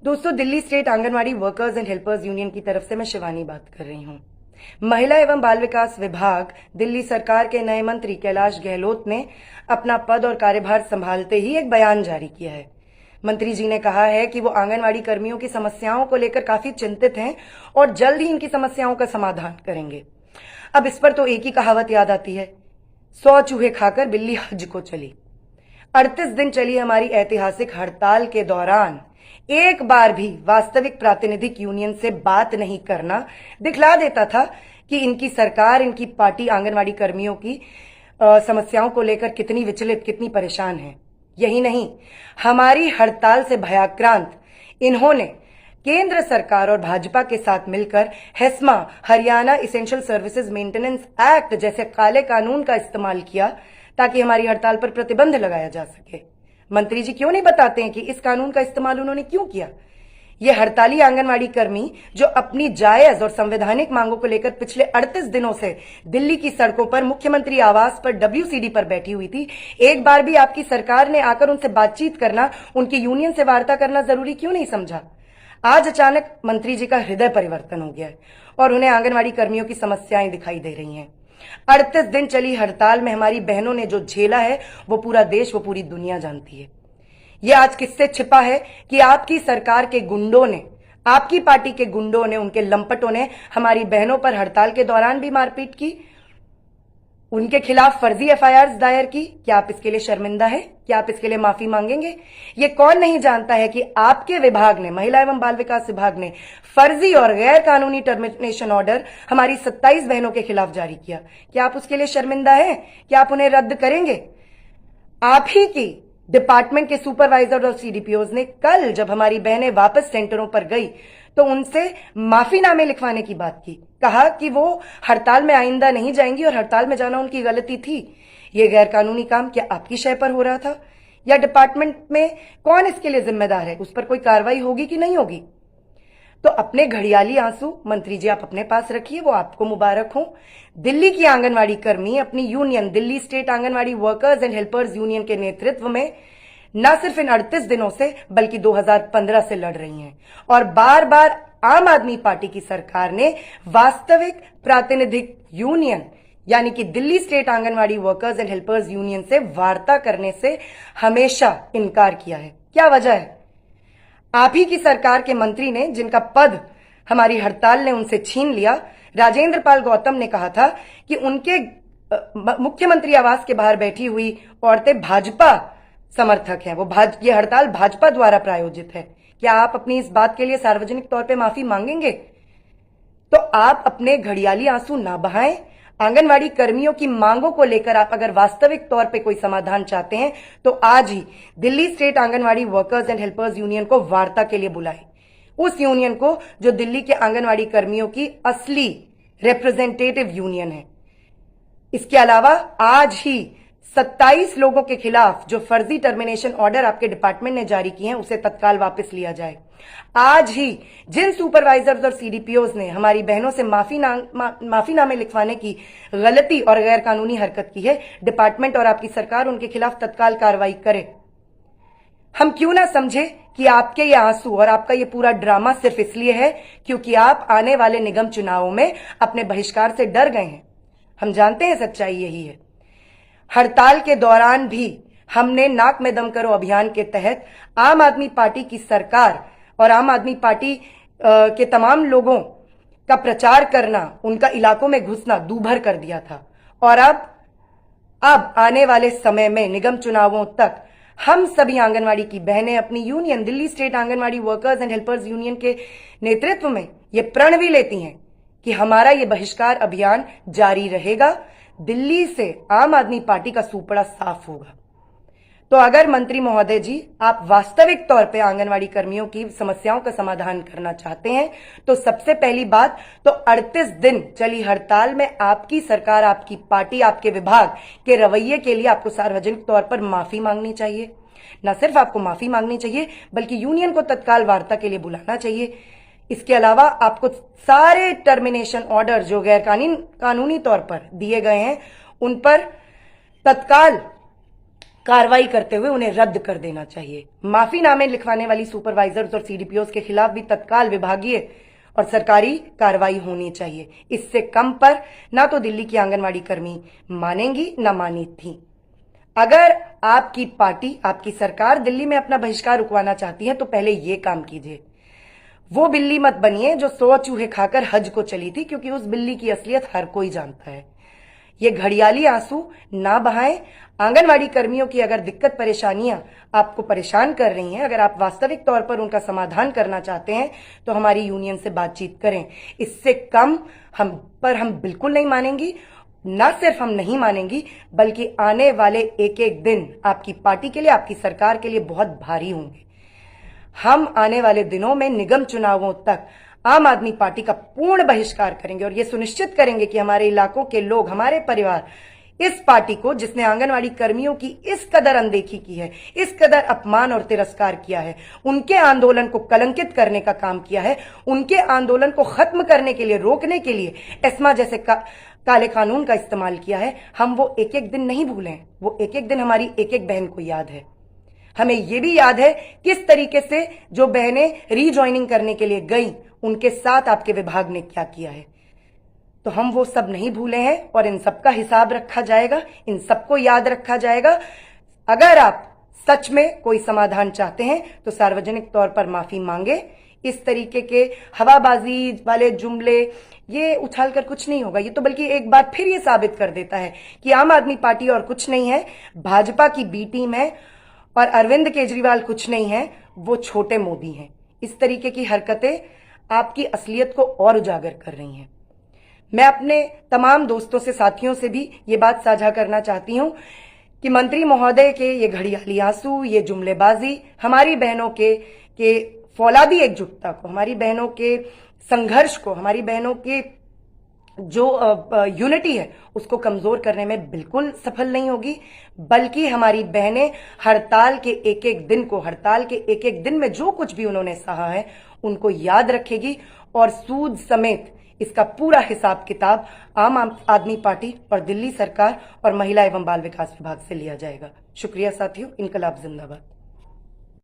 दोस्तों, Delhi state anganwadi workers and helpers union की तरफ से मैं शिवानी बात कर रही हूं। महिला एवं बाल विकास विभाग दिल्ली सरकार के नए मंत्री कैलाश गहलोत ने अपना पद और कार्यभार संभालते ही एक बयान जारी किया है। मंत्री जी ने कहा है कि वो आंगनवाड़ी कर्मियों की समस्याओं को लेकर काफी चिंतित हैं और जल्द ही इनकी समस्याओं का समाधान करेंगे। अब इस पर तो एक ही कहावत याद आती है, 100 चूहे खाकर बिल्ली हज को चली। 38 दिन चली हमारी ऐतिहासिक हड़ताल के दौरान एक बार भी वास्तविक प्रातिनिधिक यूनियन से बात नहीं करना दिखला देता था कि इनकी सरकार, इनकी पार्टी आंगनवाड़ी कर्मियों की समस्याओं को लेकर कितनी विचलित, कितनी परेशान है। यही नहीं, हमारी हड़ताल से भयाक्रांत इन्होंने केंद्र सरकार और भाजपा के साथ मिलकर HESMA, Haryana essential services maintenance act जैसे काले कानून का इस्तेमाल किया ताकि हमारी हड़ताल पर प्रतिबंध लगाया जा सके। मंत्री जी क्यों नहीं बताते हैं कि इस कानून का इस्तेमाल उन्होंने क्यों किया? ये हड़ताली आंगनवाड़ी कर्मी जो अपनी जायज और संवैधानिक मांगों को लेकर पिछले 38 दिनों से दिल्ली की सड़कों पर, मुख्यमंत्री आवास पर, WCD पर बैठी हुई थी, एक बार भी आपकी सरकार ने आकर उनसे बातचीत करना, उनकी यूनियन से वार्ता करना जरूरी क्यों नहीं समझा? आज अचानक मंत्री जी का हृदय परिवर्तन हो गया है और उन्हें आंगनवाड़ी कर्मियों की समस्याएं दिखाई दे रही हैं। 38 दिन चली हड़ताल में हमारी बहनों ने जो झेला है वो पूरा देश, वो पूरी दुनिया जानती है। ये आज किससे छिपा है कि आपकी सरकार के गुंडों ने, आपकी पार्टी के गुंडों ने, उनके लंपटों ने हमारी बहनों पर हड़ताल के दौरान भी मारपीट की, उनके खिलाफ फर्जी FIR दायर की। क्या आप इसके लिए शर्मिंदा है? क्या आप इसके लिए माफी मांगेंगे? ये कौन नहीं जानता है कि आपके विभाग ने, महिला एवं बाल विकास विभाग ने फर्जी और गैर कानूनी टर्मिनेशन ऑर्डर हमारी 27 बहनों के खिलाफ जारी किया। क्या आप उसके लिए शर्मिंदा हैं? क्या आप उन्हें रद्द करेंगे? आप ही की डिपार्टमेंट के सुपरवाइजर और CDPOs ने कल जब हमारी बहनें वापस सेंटरों पर गई तो उनसे माफीनामे लिखवाने की बात की, कहा कि वो हड़ताल में आइंदा नहीं जाएंगी और हड़ताल में जाना उनकी गलती थी। ये गैर कानूनी काम क्या आपकी शय पर हो रहा था या डिपार्टमेंट में कौन इसके लिए जिम्मेदार है? उस पर कोई कार्रवाई होगी कि नहीं होगी? तो अपने घड़ियाली आंसू मंत्री जी आप अपने पास रखिए, वो आपको मुबारक हो। दिल्ली की आंगनवाड़ी कर्मी अपनी union, Delhi state anganwadi workers and helpers union के नेतृत्व में न सिर्फ इन 38 दिनों से बल्कि 2015 से लड़ रही हैं और बार बार आम आदमी पार्टी की सरकार ने वास्तविक प्रातिनिधिक यूनियन यानी कि Delhi state anganwadi workers and helpers union से वार्ता करने से हमेशा इनकार किया है। क्या वजह है? आप ही की सरकार के मंत्री ने, जिनका पद हमारी हड़ताल ने उनसे छीन लिया, राजेंद्र पाल गौतम ने कहा था कि उनके मुख्यमंत्री आवास के बाहर बैठी हुई औरतें भाजपा समर्थक हैं, ये हड़ताल भाजपा द्वारा प्रायोजित है। क्या आप अपनी इस बात के लिए सार्वजनिक तौर पे माफी मांगेंगे? तो आप अपने घड़ियाली आंसू ना बहाएं। आंगनवाड़ी कर्मियों की मांगों को लेकर आप अगर वास्तविक तौर पे कोई समाधान चाहते हैं तो आज ही Delhi state anganwadi workers and helpers union को वार्ता के लिए बुलाएं। उस यूनियन को जो दिल्ली के आंगनवाड़ी कर्मियों की असली रिप्रेजेंटेटिव यूनियन है। इसके अलावा आज ही 27 लोगों के खिलाफ जो फर्जी टर्मिनेशन ऑर्डर आपके डिपार्टमेंट ने जारी किए हैं उसे तत्काल वापस लिया जाए। आज ही जिन सुपरवाइजर्स और CDPOs ने हमारी बहनों से माफीनामे लिखवाने की गलती और गैर कानूनी हरकत की है, डिपार्टमेंट और आपकी सरकार उनके खिलाफ तत्काल कार्रवाई करे। हम क्यों ना समझे कि आपके ये आंसू और आपका ये पूरा ड्रामा सिर्फ इसलिए है क्योंकि आप आने वाले निगम चुनावों में अपने बहिष्कार से डर गए हैं। हम जानते हैं सच्चाई यही है। हड़ताल के दौरान भी हमने नाक में दम करो अभियान के तहत आम आदमी पार्टी की सरकार और आम आदमी पार्टी के तमाम लोगों का प्रचार करना, उनका इलाकों में घुसना दूभर कर दिया था। और अब आने वाले समय में निगम चुनावों तक हम सभी आंगनवाड़ी की बहनें अपनी union, Delhi state anganwadi workers and helpers union के नेतृत्व में ये प्रण भी लेती हैं कि हमारा ये बहिष्कार अभियान जारी रहेगा। दिल्ली से आम आदमी पार्टी का सूपड़ा साफ होगा। तो अगर मंत्री महोदय जी आप वास्तविक तौर पे आंगनवाड़ी कर्मियों की समस्याओं का समाधान करना चाहते हैं तो सबसे पहली बात तो 38 दिन चली हड़ताल में आपकी सरकार, आपकी पार्टी, आपके विभाग के रवैये के लिए आपको सार्वजनिक तौर पर माफी मांगनी चाहिए। न सिर्फ आपको माफी मांगनी चाहिए बल्कि यूनियन को तत्काल वार्ता के लिए बुलाना चाहिए। इसके अलावा आपको सारे टर्मिनेशन ऑर्डर जो गैर कानूनी तौर पर दिए गए हैं उन पर तत्काल कार्रवाई करते हुए उन्हें रद्द कर देना चाहिए। माफीनामे लिखवाने वाली सुपरवाइजर्स और सीडीपीओस के खिलाफ भी तत्काल विभागीय और सरकारी कार्रवाई होनी चाहिए। इससे कम पर ना तो दिल्ली की आंगनवाड़ी कर्मी मानेंगी ना मानी थी। अगर आपकी पार्टी, आपकी सरकार दिल्ली में अपना बहिष्कार रुकवाना चाहती है तो पहले ये काम कीजिए। वो बिल्ली मत बनिए जो 100 चूहे खाकर हज को चली थी, क्योंकि उस बिल्ली की असलियत हर कोई जानता है। ये घड़ियाली आंसू ना बहाएं। आंगनवाड़ी कर्मियों की अगर दिक्कत परेशानियां आपको परेशान कर रही हैं, अगर आप वास्तविक तौर पर उनका समाधान करना चाहते हैं तो हमारी यूनियन से बातचीत करें। इससे कम हम बिल्कुल नहीं मानेंगी। न सिर्फ हम नहीं मानेंगी बल्कि आने वाले एक एक दिन आपकी पार्टी के लिए, आपकी सरकार के लिए बहुत भारी होंगे। हम आने वाले दिनों में निगम चुनावों तक आम आदमी पार्टी का पूर्ण बहिष्कार करेंगे और ये सुनिश्चित करेंगे कि हमारे इलाकों के लोग, हमारे परिवार इस पार्टी को, जिसने आंगनवाड़ी कर्मियों की इस कदर अनदेखी की है, इस कदर अपमान और तिरस्कार किया है, उनके आंदोलन को कलंकित करने का काम किया है, उनके आंदोलन को खत्म करने के लिए, रोकने के लिए एस्मा जैसे काले कानून का इस्तेमाल किया है, हम वो एक एक दिन नहीं भूलें। वो एक एक दिन हमारी एक एक बहन को याद है। हमें यह भी याद है किस तरीके से जो बहनें रीज्वाइनिंग करने के लिए गई, उनके साथ आपके विभाग ने क्या किया है। तो हम वो सब नहीं भूले हैं और इन सबका हिसाब रखा जाएगा, इन सबको याद रखा जाएगा। अगर आप सच में कोई समाधान चाहते हैं तो सार्वजनिक तौर पर माफी मांगे। इस तरीके के हवाबाजी वाले जुमले ये उछालकर कुछ नहीं होगा। ये तो बल्कि एक बार फिर ये साबित कर देता है कि आम आदमी पार्टी और कुछ नहीं है, भाजपा की बी टीम है और अरविंद केजरीवाल कुछ नहीं है, वो छोटे मोदी हैं। इस तरीके की हरकतें आपकी असलियत को और उजागर कर रही हैं। मैं अपने तमाम दोस्तों से, साथियों से भी ये बात साझा करना चाहती हूं कि मंत्री महोदय के ये घड़ियाली आंसू, ये जुमलेबाजी हमारी बहनों के फौलादी एकजुटता को, हमारी बहनों के संघर्ष को, हमारी बहनों के जो यूनिटी है उसको कमजोर करने में बिल्कुल सफल नहीं होगी। बल्कि हमारी बहनें हड़ताल के एक एक दिन को, हड़ताल के एक एक दिन में जो कुछ भी उन्होंने सहा है उनको याद रखेगी और सूद समेत इसका पूरा हिसाब किताब आम आदमी पार्टी और दिल्ली सरकार और महिला एवं बाल विकास विभाग से लिया जाएगा। शुक्रिया साथियों। इनकलाब जिंदाबाद।